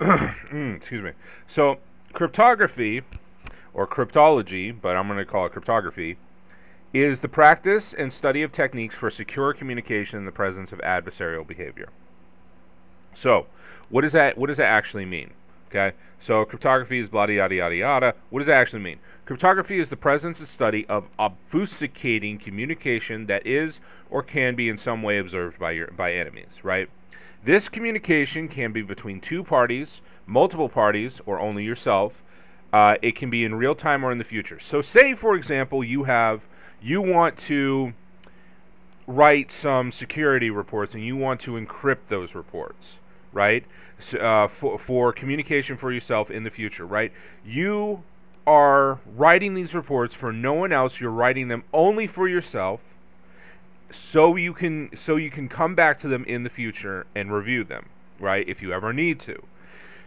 Excuse me. So cryptography, or cryptology, but I'm going to call it cryptography, is the practice and study of techniques for secure communication in the presence of adversarial behavior. So, what does that actually mean? Okay, so cryptography is blah yada yada yada. What does that actually mean? Cryptography is the presence and study of obfuscating communication that is or can be in some way observed by enemies. Right. This communication can be between two parties, multiple parties, or only yourself. It can be in real time or in the future. So, say for example, you want to write some security reports and you want to encrypt those reports, right? So, for communication for yourself in the future, right? You are writing these reports for no one else. You're writing them only for yourself, so you can come back to them in the future and review them, right? If you ever need to.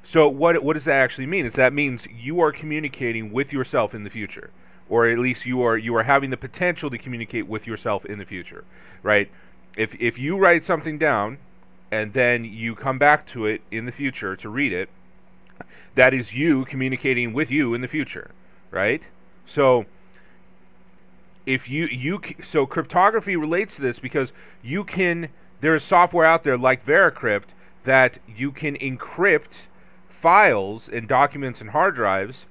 So what does that actually mean? Is that means you are communicating with yourself in the future, or at least you are having the potential to communicate with yourself in the future, right? If you write something down and then you come back to it in the future to read it, that is you communicating with you in the future, right? So so cryptography relates to this because there is software out there like Veracrypt that you can encrypt files and documents and hard drives,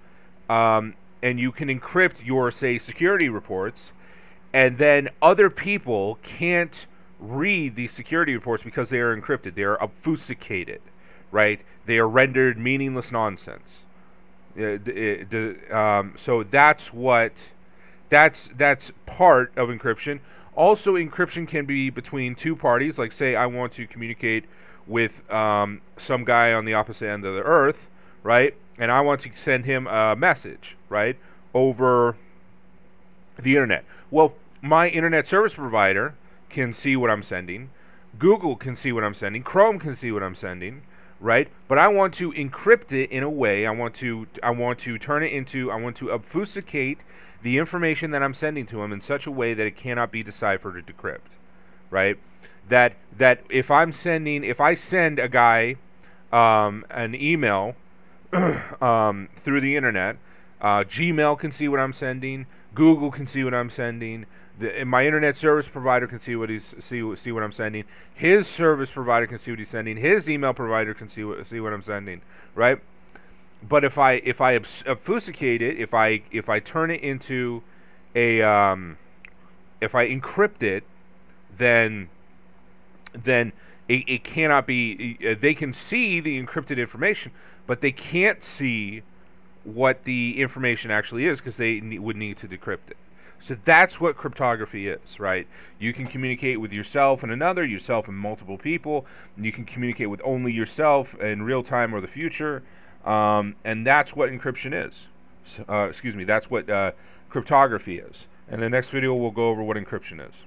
and you can encrypt your, say, security reports, and then other people can't read these security reports because they are encrypted. They are obfuscated, right? They are rendered meaningless nonsense. So that's part of encryption. Also, encryption can be between two parties. Like, say, I want to communicate with some guy on the opposite end of the earth, right? And I want to send him a message, right, over the internet. Well, my internet service provider can see what I'm sending. Google can see what I'm sending. Chrome can see what I'm sending, right? But I want to encrypt it in a way. I want to obfuscate the information that I'm sending to him in such a way that it cannot be deciphered or decrypted, right? That if I send a guy an email through the internet, Gmail can see what I'm sending, Google can see what I'm sending, my internet service provider can see what I'm sending, his service provider can see what he's sending, his email provider can see what I'm sending, right? But if I obfuscate it, if I turn it into if I encrypt it, then it cannot be. They can see the encrypted information, but they can't see what the information actually is because they would need to decrypt it. So that's what cryptography is, right? You can communicate with yourself and another, yourself and multiple people. And you can communicate with only yourself in real time or the future, and that's what encryption is. Excuse me, that's what cryptography is. And the next video we'll go over what encryption is.